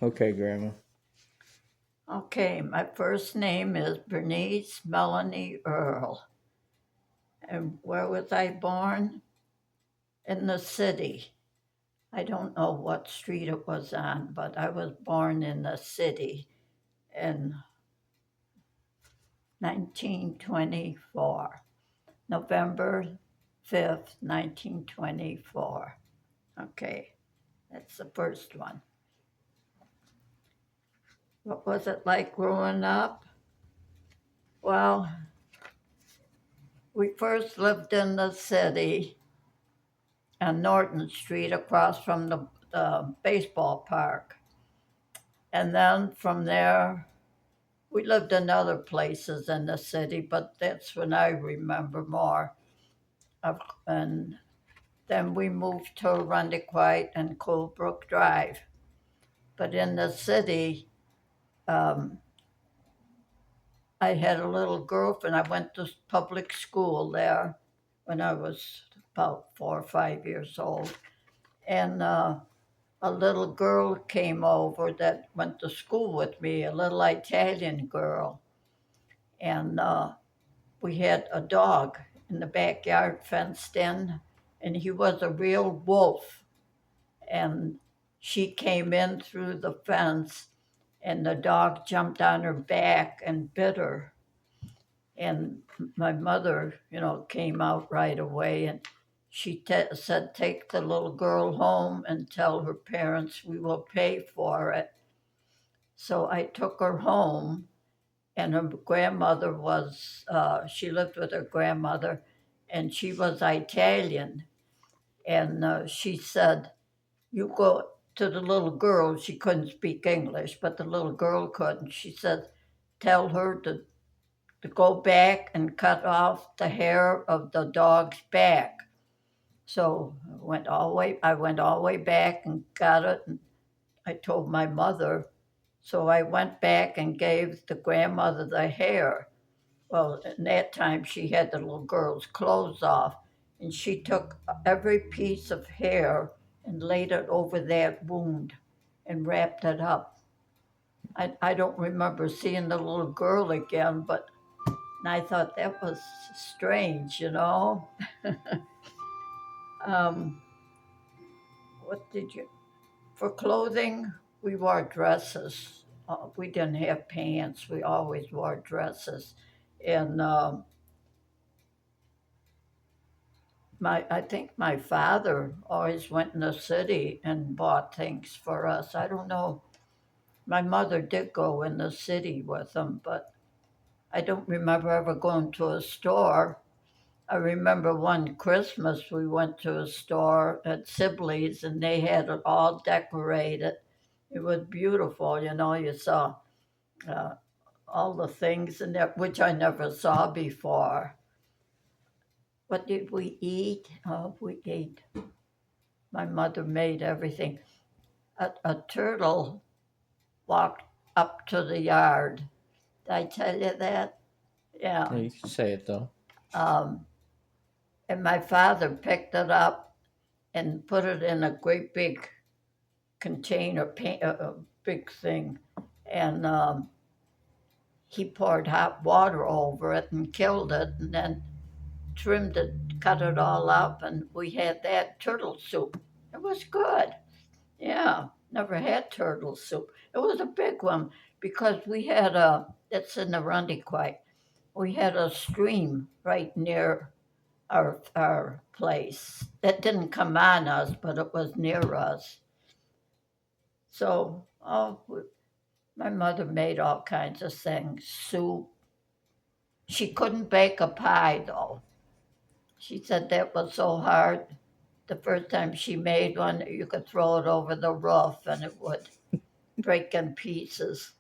Okay, Grandma. Okay, my first name is Bernice Melanie Earle. And where was I born? In the city. I don't know what street it was on, but I was born in the city in 1924, November 5th, 1924. Okay, that's the first one. What was it like growing up? Well, we first lived in the city on Norton Street across from the baseball park. And then from there, we lived in other places in the city, but that's when I remember more. And then we moved to Rundequite and Colebrook Drive. But in the city, um, I had a little girlfriend. I went to public school there when I was about 4 or 5 years old. And a little girl came over that went to school with me, a little Italian girl. And we had a dog in the backyard fenced in, and he was a real wolf. And she came in through the fence, and the dog jumped on her back and bit her. And my mother, came out right away, and she said, "Take the little girl home and tell her parents we will pay for it." So I took her home, and her grandmother she lived with her grandmother, and she was Italian. And she said, "You go to the little girl." She couldn't speak English, but the little girl could. And she said, "Tell her to go back and cut off the hair of the dog's back." So I went all the way back and got it. And I told my mother. So I went back and gave the grandmother the hair. Well, in that time, she had the little girl's clothes off, and she took every piece of hair and laid it over that wound and wrapped it up. I don't remember seeing the little girl again, but I thought that was strange. um, what did you, for clothing, we wore dresses. We didn't have pants, we always wore dresses. And I think my father always went in the city and bought things for us. I don't know. My mother did go in the city with him, but I don't remember ever going to a store. I remember one Christmas we went to a store at Sibley's and they had it all decorated. It was beautiful, you saw uh, all the things in there, which I never saw before. What did we eat? Oh, we ate. My mother made everything. A turtle walked up to the yard. Did I tell you that? Yeah, Yeah. you can say it though. Um, and my father picked it up and put it in a great big container, a big thing. And he poured hot water over it and killed it and then trimmed it, cut it all up. And we had that turtle soup. It was good. Yeah, never had turtle soup. It was a big one because it's in the Rundequite. We had a stream right near our place that didn't come on us, but it was near us. So, my mother made all kinds of things, soup. She couldn't bake a pie though. She said that was so hard. The first time she made one, you could throw it over the roof and it would break in pieces.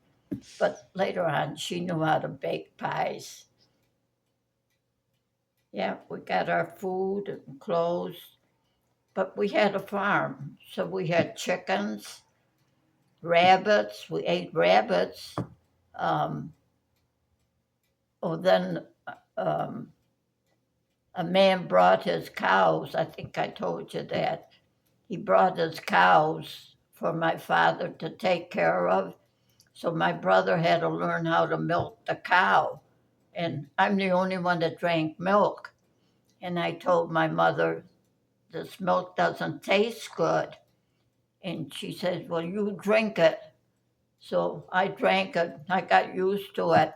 But later on, she knew how to bake pies. Yeah, we got our food and clothes, but we had a farm. So we had chickens, rabbits. We ate rabbits. Um, then um, a man brought his cows. I think I told you that. He brought his cows for my father to take care of. So my brother had to learn how to milk the cow. And I'm the only one that drank milk. And I told my mother, this milk doesn't taste good. And she said, well, you drink it. So I drank it. I got used to it.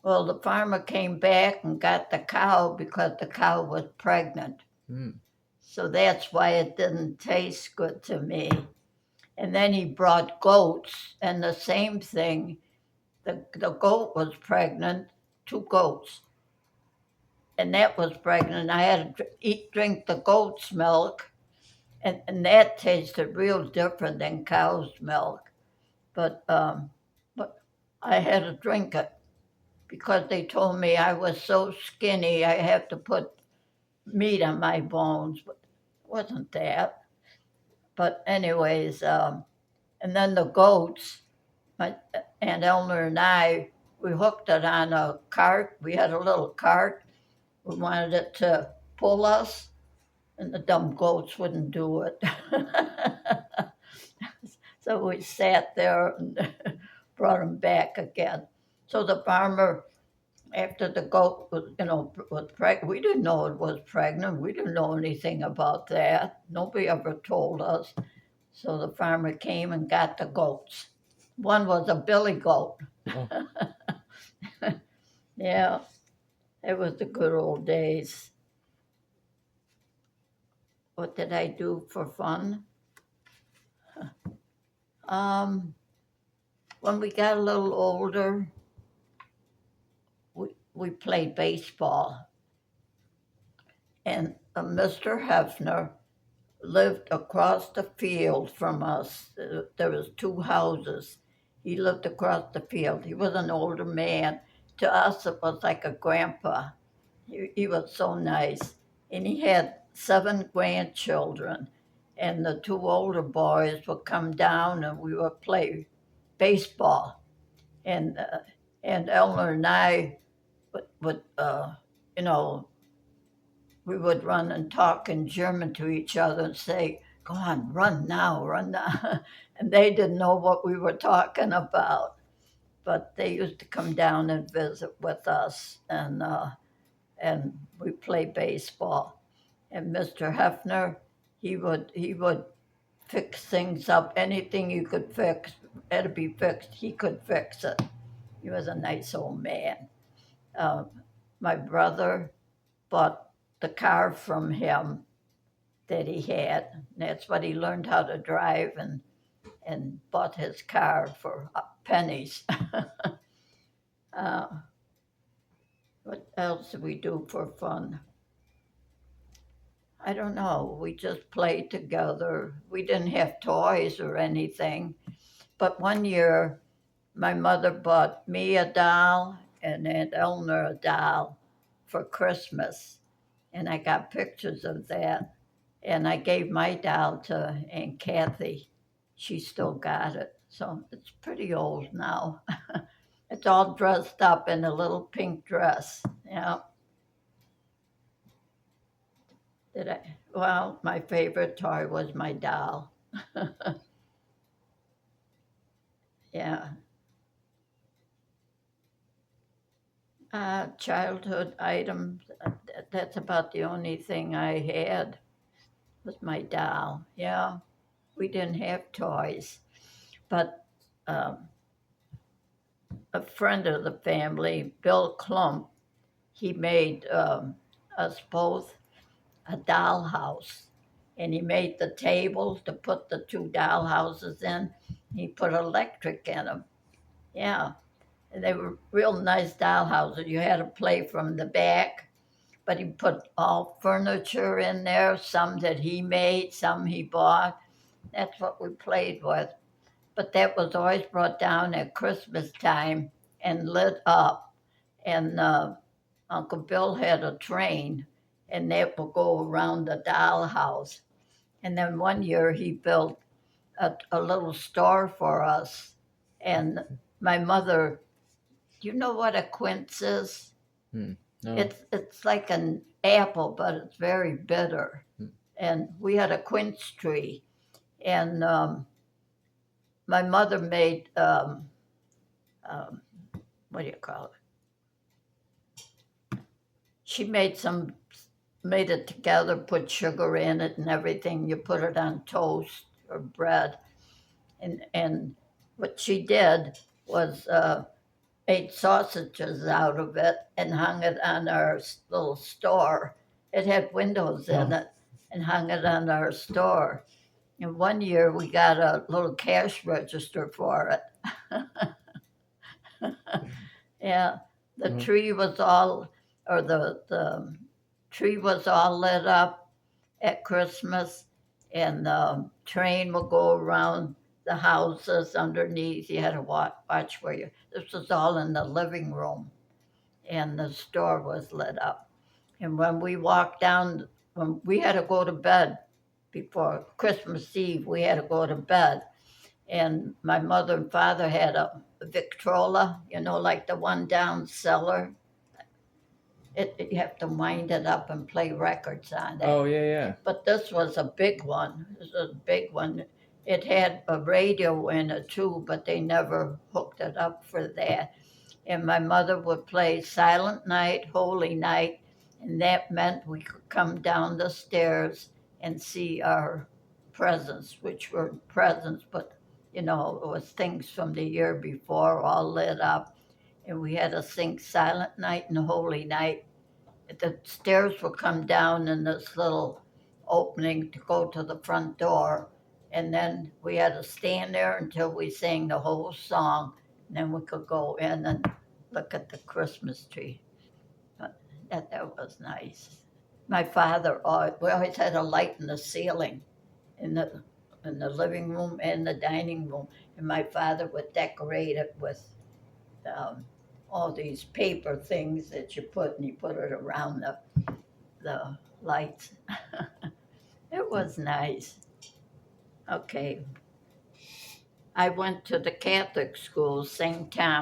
Well, the farmer came back and got the cow because the cow was pregnant. Mm. So that's why it didn't taste good to me. And then he brought goats, and the same thing. The goat was pregnant, two goats, and that was pregnant. I had to drink the goat's milk, and that tasted real different than cow's milk. But I had to drink it because they told me I was so skinny I had to put meat on my bones. But it wasn't that. But anyways, and then the goats, my Aunt Elmer and I, we hooked it on a cart. We had a little cart. We wanted it to pull us, and the dumb goats wouldn't do it. So we sat there and brought them back again. So the farmer, after the goat was, was pregnant, we didn't know it was pregnant. We didn't know anything about that. Nobody ever told us. So the farmer came and got the goats. One was a billy goat. Oh. Yeah, it was the good old days. What did I do for fun? Um, when we got a little older, we played baseball. And Mr. Hefner lived across the field from us. There was two houses. He lived across the field. He was an older man. To us, it was like a grandpa. He was so nice. And he had 7 grandchildren. And the 2 older boys would come down and we would play baseball. And Elmer and I would you know, we would run and talk in German to each other and say, go on, run now, run now. And they didn't know what we were talking about. But they used to come down and visit with us, and we play baseball. And Mr. Hefner, he would fix things up. Anything you could fix had to be fixed. He could fix it. He was a nice old man. Uh, my brother bought the car from him that he had. That's what he learned how to drive, and bought his car for pennies. uh, what else did we do for fun? I don't know. We just played together. We didn't have toys or anything. But one year, my mother bought me a doll and Aunt Eleanor a doll for Christmas. And I got pictures of that. And I gave my doll to Aunt Kathy. She still got it. So it's pretty old now. It's all dressed up in a little pink dress. Yeah. Did I? Well, my favorite toy was my doll. Yeah. Childhood items. That's about the only thing I had was my doll. Yeah. We didn't have toys. But a friend of the family, Bill Klump, he made us both a dollhouse. And he made the tables to put the 2 doll houses in. He put electric in them. Yeah. And they were real nice doll houses. You had to play from the back, but he put all furniture in there, some that he made, some he bought. That's what we played with. But that was always brought down at Christmas time and lit up. And Uncle Bill had a train, and that would go around the dollhouse. And then one year he built a little store for us. And my mother, do you know what a quince is? Hmm. No. It's like an apple, but it's very bitter. Hmm. And we had a quince tree, and my mother made um, what do you call it? She made it together, put sugar in it and everything. You put it on toast or bread, and what she did was ate sausages out of it and hung it on our little store. It had windows in it, and hung it on our store. And one year we got a little cash register for it. Yeah, the Mhm. tree was all, or the tree was all lit up at Christmas, and the train would go around the houses underneath. You had to watch where you. This was all in the living room, and the store was lit up. And when we walked down, when we had to go to bed before Christmas Eve, we had to go to bed. And my mother and father had a Victrola, like the one down cellar. You have to wind it up and play records on it. Oh yeah, yeah. But this was a big one. This was a big one. It had a radio in it too, but they never hooked it up for that. And my mother would play Silent Night, Holy Night, and that meant we could come down the stairs and see our presents, which were presents, but it was things from the year before all lit up. And we had to sing Silent Night and Holy Night. The stairs would come down in this little opening to go to the front door. And then we had to stand there until we sang the whole song. And then we could go in and look at the Christmas tree. But that was nice. My father, we always had a light in the ceiling in the living room and the dining room. And my father would decorate it with um, all these paper things that you put, and you put it around the lights. It was nice. Okay. I went to the Catholic school, St. Thomas.